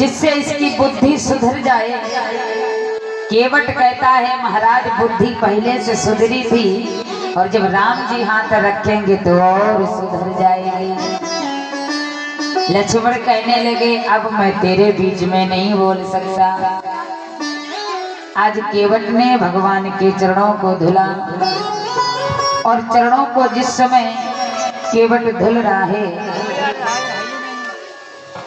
जिससे इसकी बुद्धि सुधर जाए। केवट कहता है महाराज बुद्धि पहले से सुधरी थी और जब राम जी हाथ रखेंगे तो और सुधर जाएगी। लक्ष्मण कहने लगे अब मैं तेरे बीच में नहीं बोल सकता। आज केवट ने भगवान के चरणों को धुला और चरणों को जिस समय केवट धुल रहा है,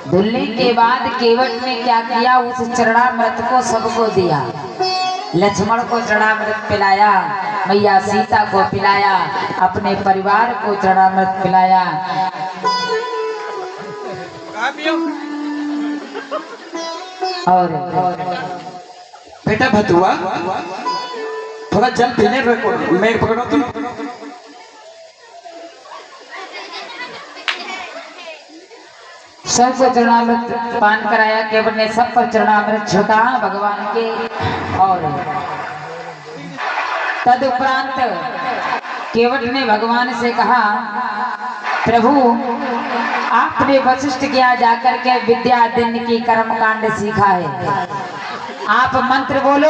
धुलने के बाद केवट ने क्या किया, उस चरणामृत को सबको दिया। लक्ष्मण को चरणामृत पिलाया, मैया सीता को पिलाया, अपने परिवार को चरणामृत पिलाया। और बेटा भतुआ थोड़ा जल पीने मैं पकड़ो तुम। सबको चरणामृत पान कराया। केवट ने सब पर चरणामृत छिड़का भगवान के। और तदुपरांत केवट ने भगवान से कहा प्रभु आपने वशिष्ठ के यहाँ जाकर के विद्या दिन की कर्म कांड सीखा है। आप मंत्र बोलो,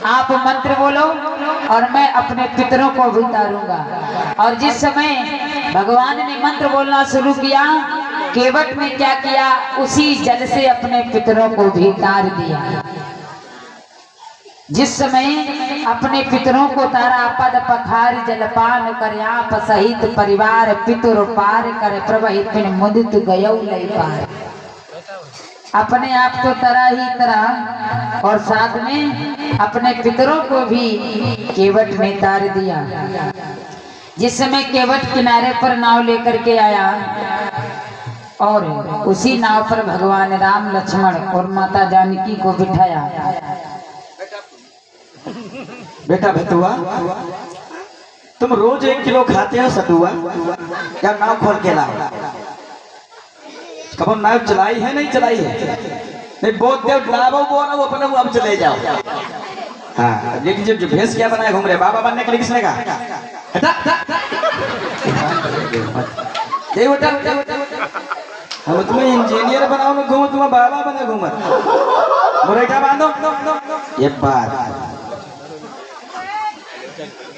आप मंत्र बोलो और मैं अपने पितरों को भी तारूंगा। और जिस समय भगवान ने मंत्र बोलना शुरू किया, केवट ने क्या किया, उसी जल से अपने पितरों को भी तार दिया। जिस समय अपने पितरों को तारा, पद पखार जलपान कर आप सहित परिवार पितुर पार कर प्रवहित मुदित गयौ लय पार। अपने आप तो तरह ही तरह और साथ में अपने पितरों को भी केवट ने तार दिया। जिस समय केवट किनारे पर नाव लेकर के आया और उसी नाव पर भगवान राम लक्ष्मण और माता जानकी को बिठाया। बेटा भतुआ तुम रोज 1 किलो खाते हो सतुआ, या नाव खोल के लाओ। कब नाव चलाई है नहीं चलाई है? नहीं बोल दे लाओ बोलो वो अपने अब चले जाओ। हाँ लेकिन जो भैंस क्या बनाए घूम रहे, बाबा बनने के लिए किसने कहा? हम तुम्हें इंजीनियर बनाओ में घूमो, तुम्हें बाबा बने घूमो। मुरेठा बांधो ये बात।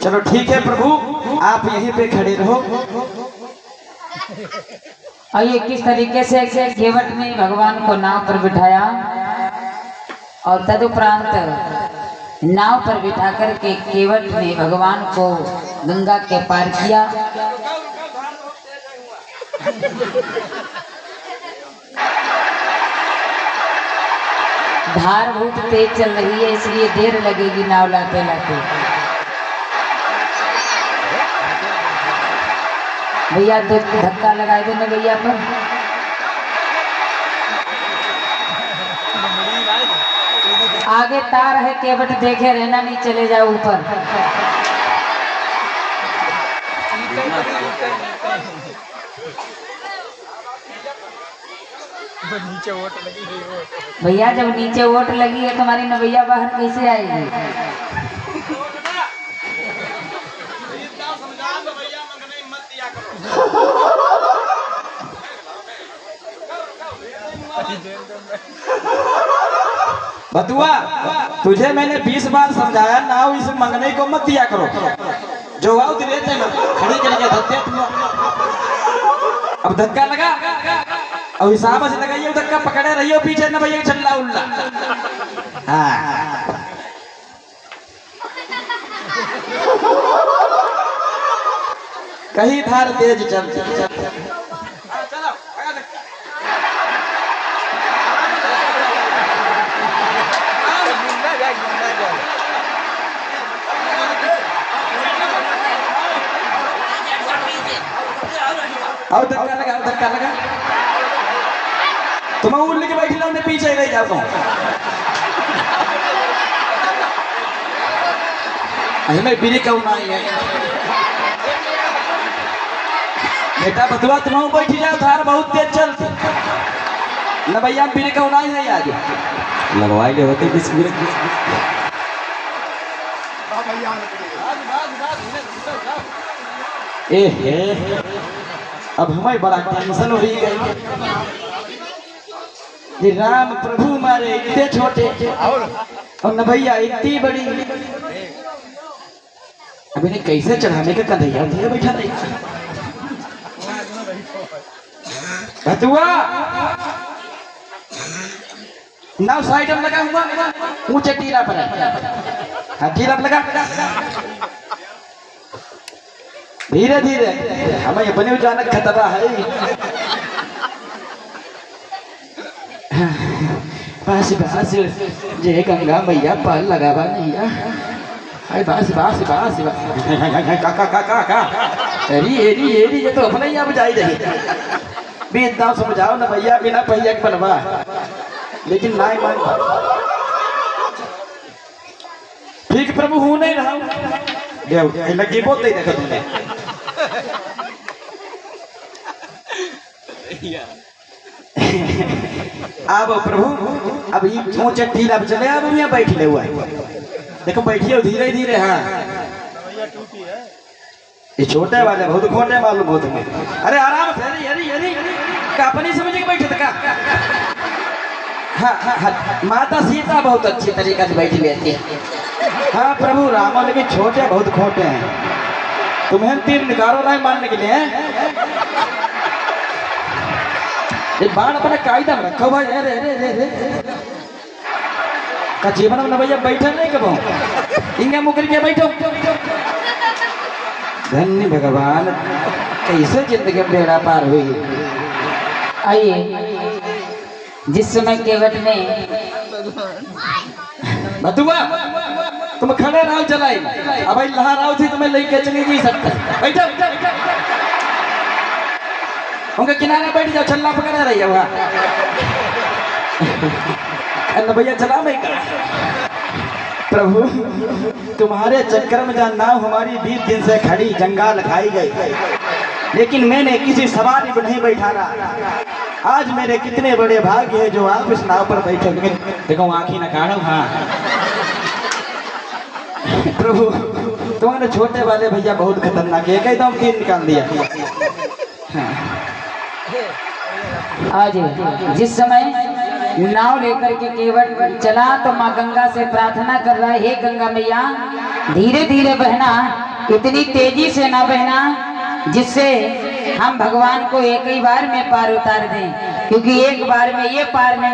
चलो ठीक है प्रभु आप यहीं पे खड़े रहो। और ये किस तरीके से केवट ने भगवान को नाव पर बिठाया और तदुपरांत नाव पर बिठा करके केवट ने भगवान को गंगा के पार किया। धार बहुत तेज चल रही है इसलिए देर लगेगी नाव लाते लाते। भैया तो धक्का लगाए दो ना भैया पर। आगे तार है केवट देखे रहना, नहीं चले जाओ ऊपर। नीचे वोट लगी है। भैया जब नीचे वोट लगी है तुम्हारी नवैया बाहर कैसे आएगी? बतुआ तुझे मैंने 20 बार समझाया नाव इस मंगने को मत दिया करो। जो आओ दिले चलो खड़ी करके धक्के तुम। अब धक्का लगा और हिसाब से लगाइए, धक्का पकड़े रहियो पीछे न भैया चल्ला उल्ला। हाँ कहीं धार तेज चल। और धक्का लगा तुम उड़ के बैठी मैं पीछे रह जाता हूँ। मैं बीड़ी कहूँ ना है बेटा बतुआ तुम बैठी जाओ, धार बहुत तेज चलती न भैया बीड़ी कहूँ ना है। आज लगवाई ले होते किस अब हमें बड़ा टेंशन हो रही है। ये राम प्रभु मारे इतने छोटे और न भैया इतनी बड़ी। अभी ने कैसे चढ़ाने का कन्हैया दिया बैठा नहीं बतुआ नाव साइड में लगा हुआ ऊंचे टीला पर है। टीला पर लगा धीरे धीरे हमें अपने जाना खतरा है। बस बस जे गंगा मैया पर लगावा नहीं है। बस बस बस काका काका का एरी एरी एरी ये तो अपने ही आप जाई रही भी इतना समझाओ ना भैया बिना पहिया के बनवा लेकिन ना मान ठीक प्रभु हूं नहीं रहा देव लगी बहुत नहीं देखा तुमने अब प्रभु अब ये ऊंचे टीला पे चले अब यहाँ बैठ ले हुआ देखो बैठिए धीरे धीरे। हाँ ये छोटे वाले बहुत खोटे मालूम हो तुम्हें। अरे आराम से अरे अरे अरे का अपनी समझ के बैठे का। हाँ हाँ हाँ माता सीता बहुत अच्छी तरीके से बैठी रहती है। हाँ प्रभु राम लेकिन छोटे बहुत खोटे हैं। तुम्हें तीर निकालो नहीं मारने के लिए ये बाण अपने कायदा में रखो भाई। अरे अरे अरे का जीवन में भैया बैठा नहीं कबो इंगे मुकर के बैठो। धन्य भगवान कैसे जिंदगी में बेड़ा पार हुई। आइए जिस समय केवट ने बतुआ तुम खड़े रहो चलाई अब भाई लहराओ थी तुम्हें लेके चली नहीं सकता। बैठो उनके किनारे बैठ जाओ छल्ला पकड़ा रही है वहाँ भैया चला मैं प्रभु तुम्हारे चक्कर में जहाँ नाव हमारी 20 दिन से खड़ी जंगाल खाई गई लेकिन मैंने किसी सवारी पर नहीं बैठा रहा। आज मेरे कितने बड़े भाग्य है जो आप इस नाव पर बैठे। देखो आंखी न काढ़ो। हाँ प्रभु तुम्हारे छोटे वाले भैया बहुत खतरनाक है एकदम तीर निकाल दिया। आज जिस समय नाव लेकर के केवट चला तो माँ गंगा से प्रार्थना कर रहा है, हे गंगा मैया धीरे धीरे बहना, इतनी तेजी से ना बहना जिससे हम भगवान को एक ही बार में पार उतार दें, क्योंकि एक बार में ये पार में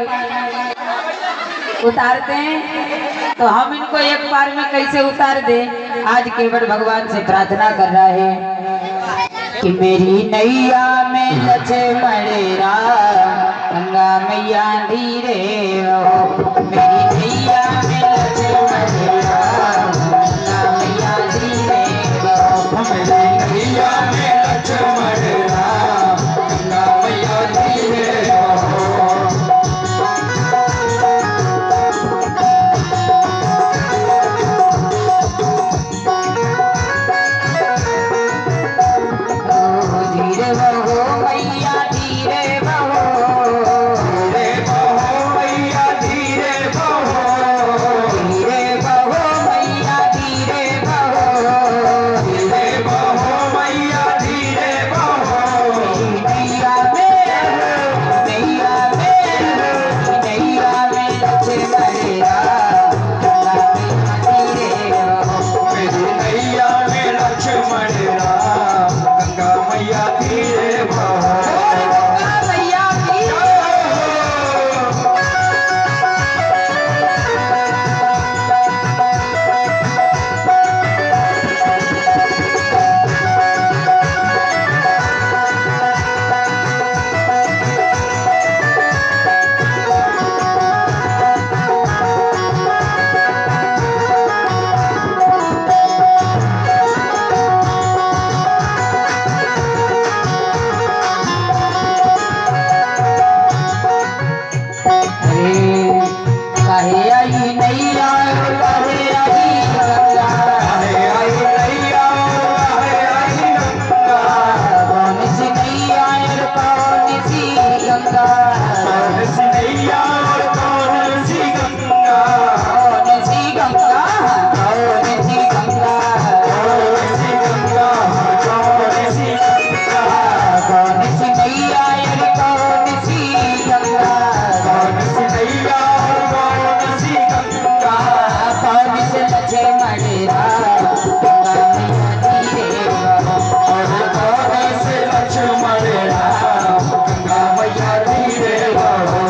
उतारते हैं तो हम इनको एक बार में कैसे उतार दें। आज केवट भगवान से प्रार्थना कर रहा है कि मेरी नैया में लक्ष्मण राम गंगा मैया धीरे हो। मेरी नैया में लक्ष्मण राम गंगा मैया धीरे हो। मेरी नैया में लक्ष्मण राम गंगा मैया धीरे हो। मडेरा गंगा मैया धीरे बहो। और से लक्ष्मण राम गंगा मैया धीरे बहो।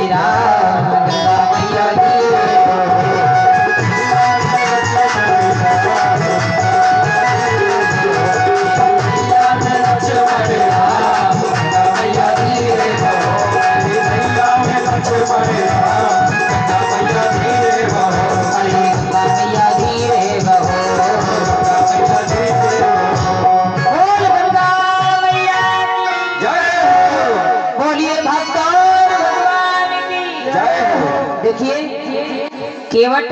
मेरा देखिए केवट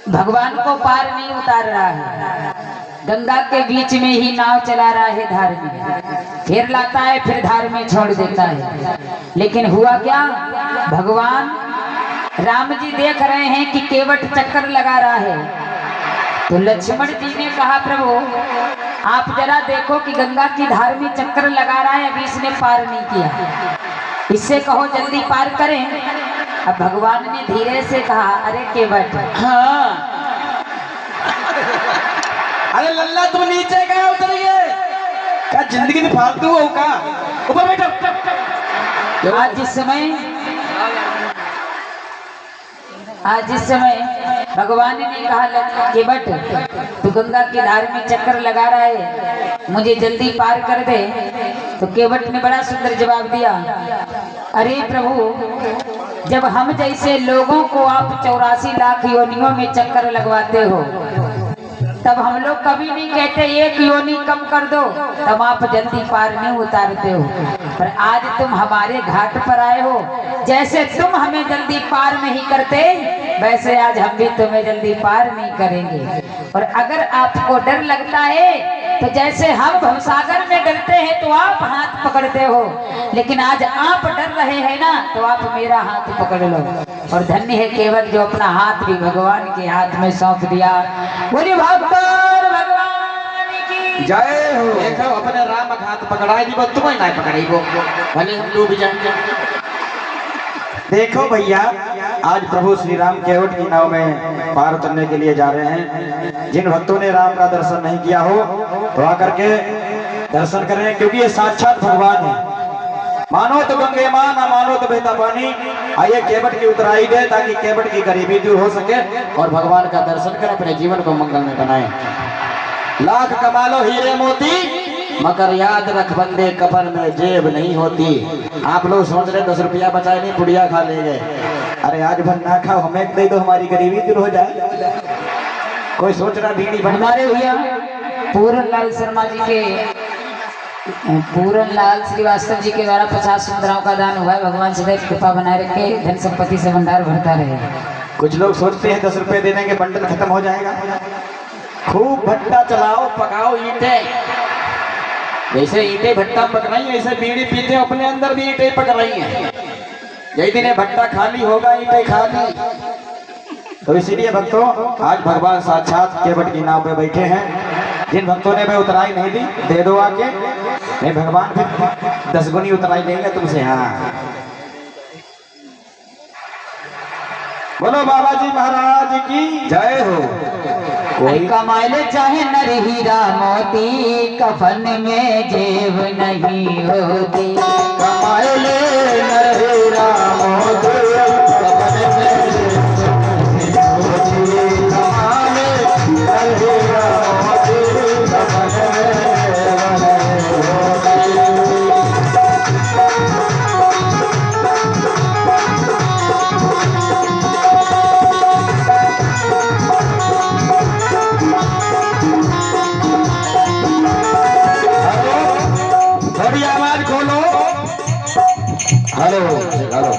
भगवान को पार नहीं उतार रहा है, गंगा के बीच में ही नाव चला रहा है धार में, फिर लाता है फिर धार में छोड़ देता है। लेकिन हुआ क्या, भगवान राम जी देख रहे हैं कि केवट चक्कर लगा रहा है, तो लक्ष्मण जी ने कहा प्रभु आप जरा देखो कि गंगा की धार में चक्कर लगा रहा है, अभी इसने पार नहीं किया, इससे कहो जल्दी पार करें। अब भगवान ने धीरे से कहा अरे केवट, हाँ अरे लल्ला तुम नीचे गए उतरिए, क्या जिंदगी में फालतू हो का, ऊपर बैठो। आज जिस समय भगवान ने कहा केवट तू गंगा की धार में चक्कर लगा रहा है, मुझे जल्दी पार कर दे, तो केवट ने बड़ा सुंदर जवाब दिया, अरे प्रभु जब हम जैसे लोगों को आप 84 लाख योनियों में चक्कर लगवाते हो, तब हम लोग कभी नहीं कहते एक योनि कम कर दो, तब आप जल्दी पार नहीं उतारते हो। पर आज तुम हमारे घाट पर आए हो, जैसे तुम हमें जल्दी पार नहीं करते, वैसे आज हम भी तुम्हें जल्दी पार नहीं करेंगे। और अगर आपको डर लगता है तो जैसे हम भवसागर में डरते हैं तो आप हाथ पकड़ते हो, लेकिन आज आप डर रहे हैं ना, तो आप मेरा हाथ पकड़ लो। और धन्य है केवट जो अपना हाथ भी भगवान के हाथ में सौंप दिया। बोलिए भगवान की जय हो। देखो अपने राम का हाथ पकड़ाई दी, तुम्हें नहीं पकड़ाई वो, भले हम डूब जाएंगे। देखो भैया आज प्रभु श्री राम केवट की नाव में पार उतरने के लिए जा रहे हैं। जिन भक्तों ने राम का दर्शन नहीं किया हो तो आकर के दर्शन करें, क्योंकि ये साक्षात भगवान है। मानो तो गंगे मां, ना मानो तो बहता पानी। आइए केवट की उतराई दे ताकि केवट की गरीबी दूर हो सके और भगवान का दर्शन कर अपने जीवन को मंगल में बनाए। लाख कमा लो हीरे मोती, मगर याद रख बंदे कफन में जेब नहीं होती। आप लोग सोच रहे 10 रुपया बचाए नहीं, पुड़िया खा ले गए। अरे आज भर ना खाओ, हमें दे दो, हमारी गरीबी दूर हो जाए। कोई सोच रहा बीड़ी बनवा। हमारे भैया पूरन लाल शर्मा जी के, पूरन लाल श्रीवास्तव जी के द्वारा 50 मुद्राओं का दान हुआ है। भगवान सदैव कृपा बनाए रखे, धन संपत्ति से भंडार भरता रहे। कुछ लोग सोचते हैं 10 रुपए देने के बंडल खत्म हो जाएगा। खूब भट्टा चलाओ, पकाओ ईंटें, जैसे ईंटें भट्टा पक रही है, ऐसे बीड़ी पीते अपने अंदर भी ईंटें पक रही हैं। यही दिन भट्टा खाली होगा, ईंटें खाली। तो इसीलिए भक्तों आज भगवान साक्षात केवट की नाव पे बैठे हैं। जिन भक्तों ने मैं उतराई नहीं दी, दे दो आके, नहीं भगवान फिर 10 गुनी उतराई लेंगे तुमसे। हाँ बोलो बाबा जी महाराज की जय हो। कोई कमाए ले चाहे नर हीरा मोती, कफन में जेब नहीं होती। कमाए ले नर हीरा मोती, कफन में जेब नहीं होती। कमाए नर हीरा मोती, कफन में जेब नहीं होती। Hello hello.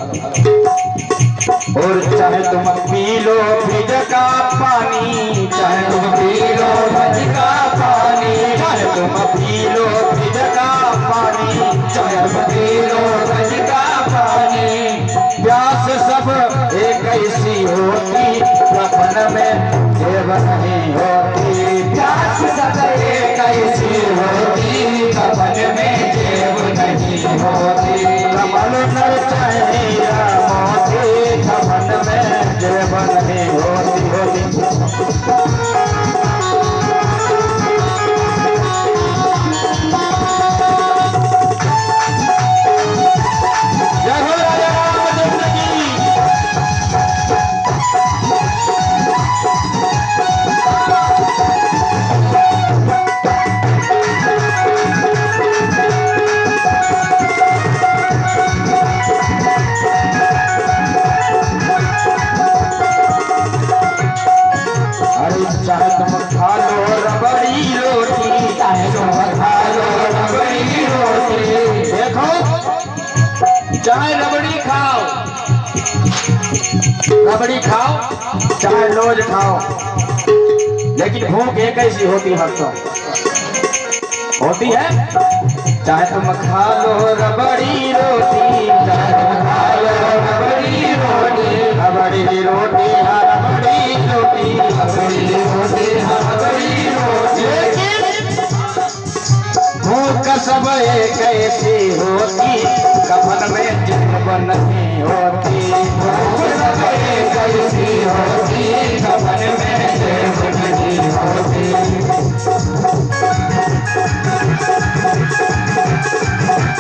और चाहे तुम पी लो फ्रिज का पानी, चाहे तुम पी लो फ्रिज का पानी, चाहे तुम पी लो फ्रिज का पानी, चाहे तुम पी लो फ्रिज का पानी। प्यास सब एक ऐसी होती, कफन में जेब नहीं होती। प्यास सब एक ऐसी होती, कफन में जेब नहीं होती। कमल नर चाहे हीरा मोती, कफन में जेब नहीं होती। जय हो राजा रामचंद्र की। रबड़ी खाओ चाहे रोज खाओ, लेकिन भूख एक ऐसी होती भक्तों, होती है। चाहे तुम खा लो रबड़ी रोटी, चाहे तुम खा लो रबड़ी रोटी, रबड़ी रोटी हाँ रबड़ी रोटी, रबड़ी रोटी हाँ रबड़ी रोटी, भूख सब एक ऐसी होती, कफन में जिस्म नहीं होती, भूख सब एक ऐसी होती, कफन में जिस्म नहीं होती।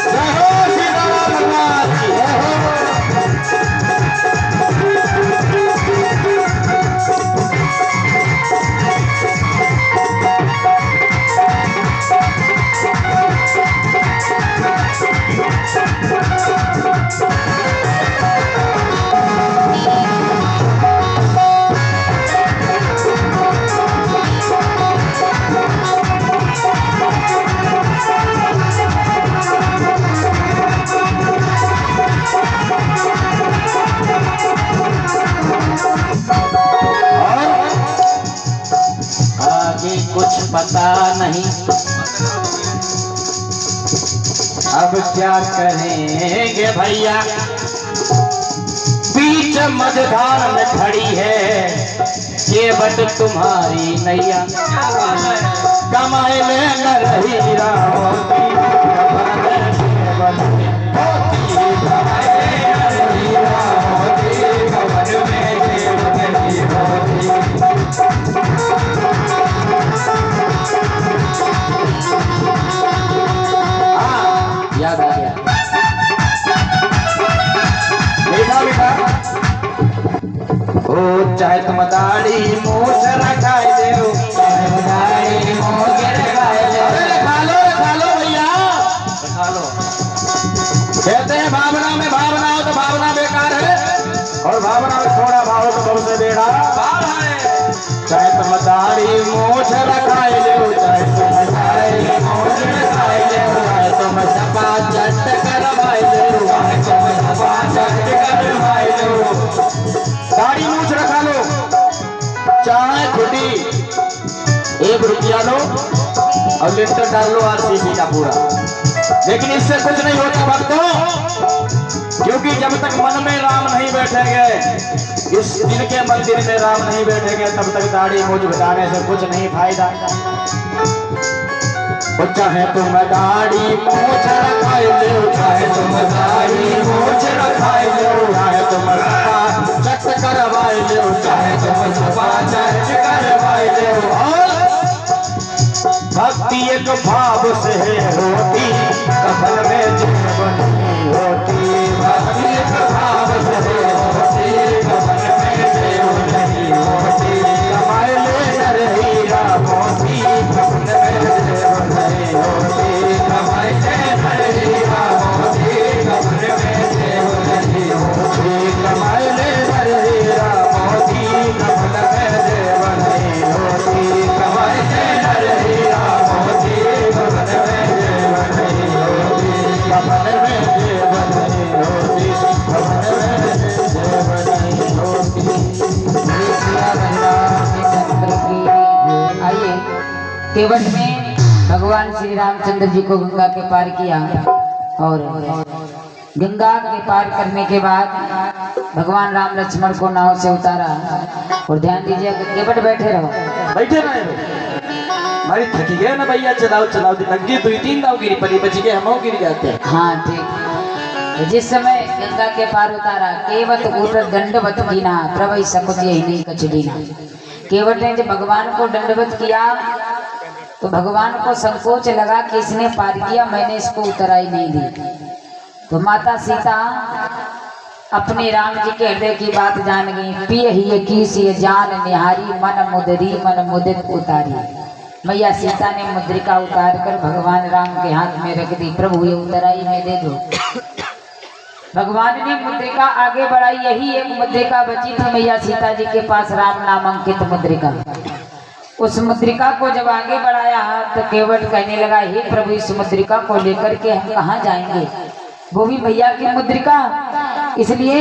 जय हो श्री राम भगवान की जय हो। कुछ पता नहीं अब क्या करेंगे भैया, बीच मझधार में खड़ी है केवट तुम्हारी नैया, कमाए में न रही राहोती, याद आ गया बेटा बेटा। ओ चाहे तुम दाढ़ी मूछ रखाए दे, दाढ़ी मूछ रखाए दे, खा लो भैया खा लो। कहते हैं भावना में भावना हो तो भावना बेकार है, और भावना में थोड़ा भाव तो सबसे बेड़ा पार है। चाहे तुम दाढ़ी मूछ रखाए दो, चाहे तुम दाढ़ी मूछ रखाए दो, चाहे तुम सपा चट करवाए दो, चाहे तुम सपा चट करवाए दो, दाढ़ी मूछ रखा लो, चाहे खुदी 1 रुपया लो और लिटर डाल लो RCC का पूरा, लेकिन इससे कुछ नहीं होता भक्तों, क्योंकि जब तक मन में राम नहीं बैठेंगे, इस जिनके मंदिर में राम नहीं बैठेंगे, तब तक दाढ़ी मूछ घटाने से कुछ नहीं फायदा। चाहे तुम दाढ़ी मूछ रखाए लो, चाहे तुम दाढ़ी मूछ रखाए लो, चाहे तुम सपा चट करवाए लो, चाहे तुम सपा चट करवाए लो, और भक्ति एक भाव से होती, कफन में जिस्म नहीं होती, भक्ति एक भाव से होती, कफन में जिस्म नहीं होती, कमाए ले रही रामोती, कफन में जिस्म नहीं होती, कमाए ले रही रामोती, कफन में जिस्म नहीं होती, कमाए ले रही रामोती, कफन में जिस्म नहीं होती, कमाए ले रही रामोती, कफन में जिस्म नहीं होती, कफन में जिस्म नहीं होती, कफन में जिस्म नहीं होती। आइए केवट में भगवान श्री रामचंद्र जी को गंगा के पार किया, और गंगा के पार करने के बाद भगवान राम लक्ष्मण को नाव से उतारा, और ध्यान दीजिए केवट बैठे रहो, बैठे रहे हमारी थकी गए ना भैया, चलाओ चलाओ लगी 2-3 दाव गिरी पड़ी, बच गए हम गिर जाते हैं। हाँ ठीक। तो जिस समय गंगा के पार उतारा, केवट उठ दंडवत कीना, प्रभु सकुच यही नहीं कछ दीना। केवट ने जब भगवान को दंडवत किया तो भगवान को संकोच लगा कि इसने पार किया, मैंने इसको उतराई नहीं दी। तो माता सीता अपने राम जी के हृदय की बात जान गई, पिय ही की जान निहारी, मन मुदरी मन मुदित उतारी। मैया सीता ने मुद्रिका उतार कर भगवान राम के हाथ में रख दी, प्रभु ये उतराई मैं दे दो। भगवान ने मुद्रिका आगे बढ़ाई, यही एक मुद्रिका बची थी मैया सीता जी के पास, राम नाम अंकित मुद्रिका। उस मुद्रिका को जब आगे बढ़ाया तो केवट कहने लगा, हे प्रभु इस मुद्रिका को लेकर के हम कहाँ जाएंगे, वो भी भैया की मुद्रिका। इसलिए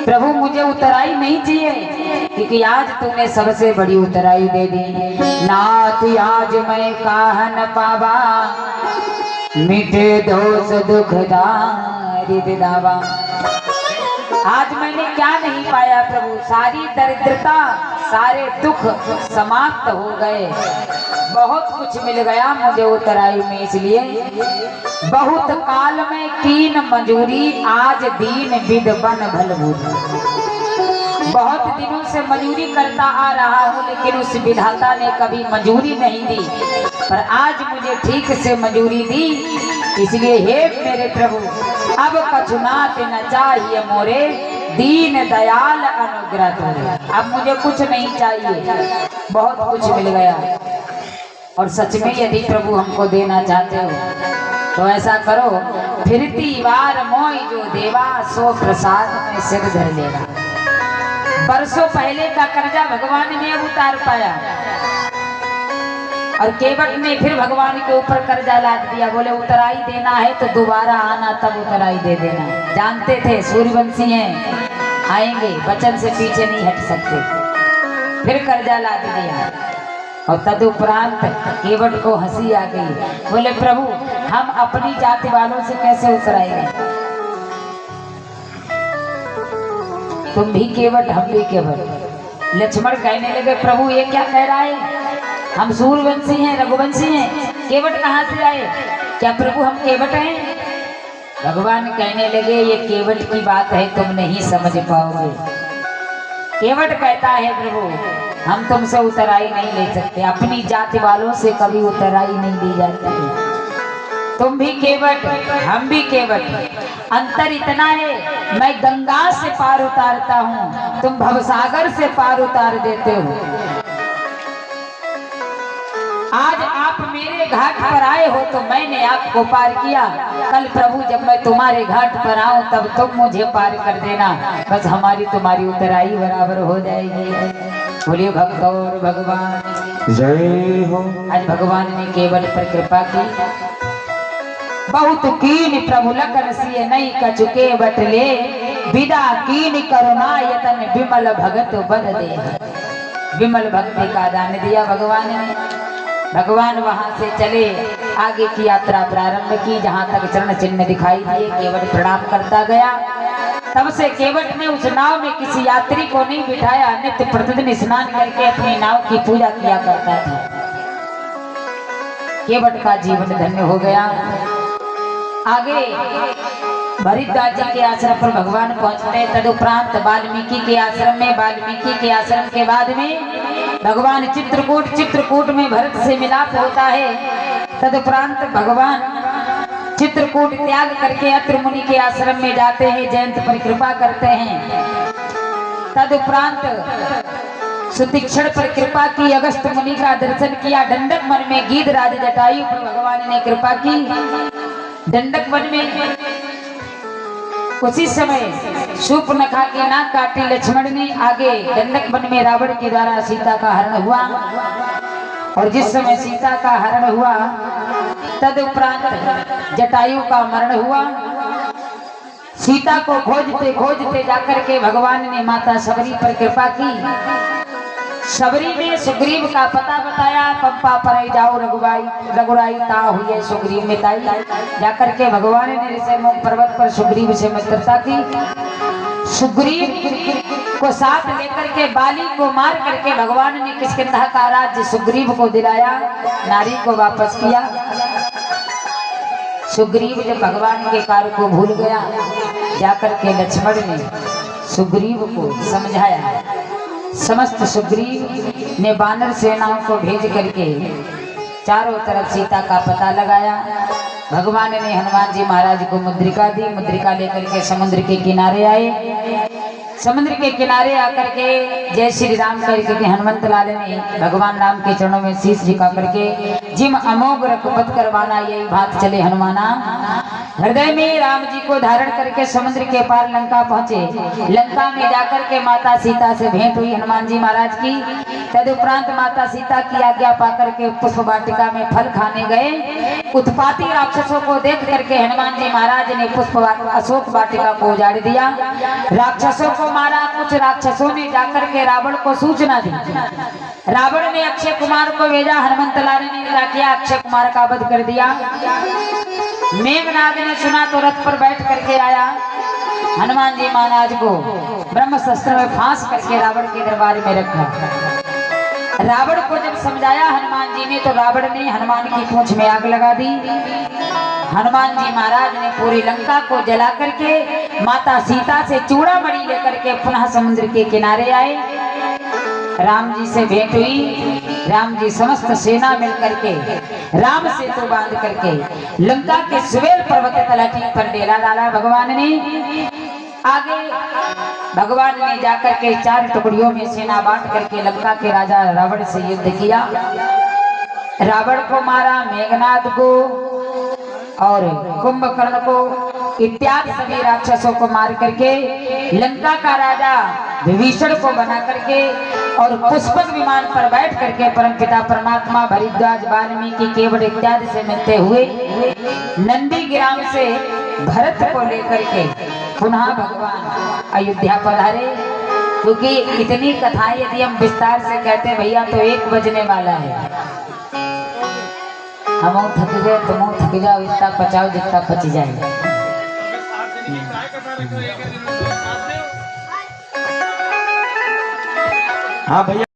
प्रभु मुझे उतराई नहीं चाहिए, क्योंकि आज तूने सबसे बड़ी उतराई दे दी। नाथ आज मैं काह न पावा, मिटे दोष दुख दारिद्र दावा। आज मैंने क्या नहीं पाया प्रभु, सारी दरिद्रता सारे दुख समाप्त हो गए, बहुत कुछ मिल गया मुझे उतराई में। इसलिए बहुत काल में कीन मजूरी, आज दीन विद बन भलभूरी। बहुत दिनों से मजूरी करता आ रहा हूँ, लेकिन उस विधाता ने कभी मजूरी नहीं दी, पर आज मुझे ठीक से मजूरी दी। इसलिए हे मेरे प्रभु, अब कछुनात न चाहिए मोरे, दीन दयाल अनुग्रह तोरे। अब मुझे कुछ नहीं चाहिए, बहुत कुछ मिल गया। और सच में यदि प्रभु हमको देना चाहते हो तो ऐसा करो, फिरती बार मोई जो देवा, सो प्रसाद में सिर धर लेगा। बरसों पहले का कर्जा भगवान ने अब उतार पाया, और केवट ने फिर भगवान के ऊपर कर्जा लाद दिया। बोले उतराई देना है तो दोबारा आना, तब उतराई दे देना। जानते थे सूर्यवंशी हैं, आएंगे, वचन से पीछे नहीं हट सकते। फिर कर्जा लाद दिया, और तदुपरांत केवट को हंसी आ गई। बोले प्रभु हम अपनी जाति वालों से कैसे उतराएंगे, तुम भी केवट हम भी केवट। लक्ष्मण कहने लगे प्रभु ये क्या कह रहा है, हम सूर्यवंशी हैं, रघुवंशी हैं, केवट कहाँ से आए, क्या प्रभु हम केवट हैं? भगवान कहने लगे ये केवट की बात है, तुम नहीं समझ पाओगे। केवट कहता है प्रभु हम तुमसे उतराई नहीं ले सकते, अपनी जाति वालों से कभी उतराई नहीं दी जाती है। तुम भी केवट हम भी केवट, अंतर इतना है मैं गंगा से पार उतारता हूँ, तुम भवसागर से पार उतार देते हो। आज आप मेरे घाट पर आए हो तो मैंने आपको पार किया, कल प्रभु जब मैं तुम्हारे घाट पर आऊं तब तुम मुझे पार कर देना, बस हमारी तुम्हारी उतराई बराबर हो जाएगी। बोलिए भक्त और भगवान जय हो। आज भगवान ने केवट पर कृपा की। बहुत कीन प्रभु लखन सिय नहीं कचुके बटले, विदा कीन करुणा यतन विमल भगत बद दे। विमल भक्ति का दान दिया भगवान ने। भगवान वहां से चले, आगे की यात्रा प्रारंभ की। जहां तक चरण चिन्ह दिखाई दिए केवट प्रणाम करता गया। तब से केवट ने उस नाव में किसी यात्री को नहीं बिठाया, नित्य प्रतिदिन स्नान करके अपनी नाव की पूजा किया करता था। केवट का जीवन धन्य हो गया। आगे भरद्वाज जी के आश्रम पर भगवान पहुंचते, तदुपरांत वाल्मीकि के आश्रम में, वाल्मीकि के आश्रम के बाद में भगवान चित्रकूट में भरत से मिलाप होता है। तदुपरांत भगवान चित्रकूट त्याग करके अत्रि मुनि के आश्रम में जाते हैं, जयंत पर कृपा करते हैं। तदुपरांत सुतीक्षण पर कृपा की, अगस्त मुनि का दर्शन किया। दंडक वन में गीधराज जटायु पर भगवान ने कृपा की। दंडक वन में उसी समय शूर्पणखा की नाक काटी लक्ष्मण ने। आगे दंडक वन में रावण के द्वारा सीता का हरण हुआ, और जिस समय सीता का हरण हुआ तदुपरांत जटायु का मरण हुआ। सीता को खोजते खोजते जाकर के भगवान ने माता शबरी पर कृपा की। शबरी ने सुग्रीव का पता बताया, पंपा पर जाओ रघुराई ता हुए सुग्रीव मिताई। जाकर के भगवान ने ऋषिमुख पर्वत पर सुग्रीव से मित्रता की। सुग्रीव को साथ लेकर के बाली को मार करके भगवान ने किष्किंधा का राज्य सुग्रीव को दिलाया, नारी को वापस किया। सुग्रीव जब भगवान के कार्य को भूल गया, जाकर के लक्ष्मण ने सुग्रीव को समझाया। समस्त सुग्रीव ने वानर सेनाओं को भेज करके चारों तरफ सीता का पता लगाया। भगवान ने हनुमान जी महाराज को मुद्रिका दी। मुद्रिका लेकर के समुद्र के किनारे आए। समुद्र के किनारे आकर के जय श्री राम करके हनुमंत लाल ने भगवान राम के चरणों में शीश झुका करके जिम अमोघ रघुपत करवाना, यही बात चले हनुमाना। हृदय में राम जी को धारण करके समुद्र के पार लंका पहुंचे। लंका में जाकर के माता सीता से भेंट हुई हनुमान जी महाराज की। तदुपरांत माता सीता की आज्ञा पाकर के पुष्प वाटिका में फल खाने गए। उत्पाती राक्षसों को देख करके हनुमान जी महाराज ने अशोक वाटिका को उजाड़ दिया, राक्षसों को मारा। कुछ राक्षसों ने जाकर के रावण को सूचना दी। रावण ने अक्षय कुमार को भेजा, हनुमंत लाल ने क्या किया, अक्षय कुमार का वध कर दिया। मेघनाद ने सुना तो रथ पर बैठ करके आया, हनुमान जी महाराज को ब्रह्मशस्त्र में फांस करके रावण के दरबार में रखा। रावण को जब समझाया हनुमान जी ने तो रावण ने हनुमान की पूंछ में आग लगा दी। हनुमान जी महाराज ने पूरी लंका को जला करके माता सीता से चूड़ामणि लेकर के पुनः समुद्र के किनारे आए। राम जी से भेंट हुई। राम जी समस्त सेना मिलकर के राम सेतु बांध करके लंका के सुवेल पर्वत तलहटी पर डेरा डाला। भगवान ने आगे भगवान ने जाकर के 4 टुकड़ियों में सेना बांट करके लंका के राजा रावण से युद्ध किया। रावण को मारा, मेघनाद को और कुंभकर्ण को इत्यादि सभी राक्षसों को मार करके लंका का राजा विभीषण को बना करके और पुष्पक विमान पर बैठ करके परमपिता परमात्मा भरद्वाज वाल्मीकि केवट इत्यादि से मिलते हुए नंदीग्राम से भरत को लेकर के पुनः भगवान अयोध्या पधारे। क्योंकि इतनी कथाएं यदि हम विस्तार से कहते भैया तो 1 बजने वाला है। हम थक गए, तुम थक जाओ, इतना पचाओ जितना पच जाए। हाँ भैया।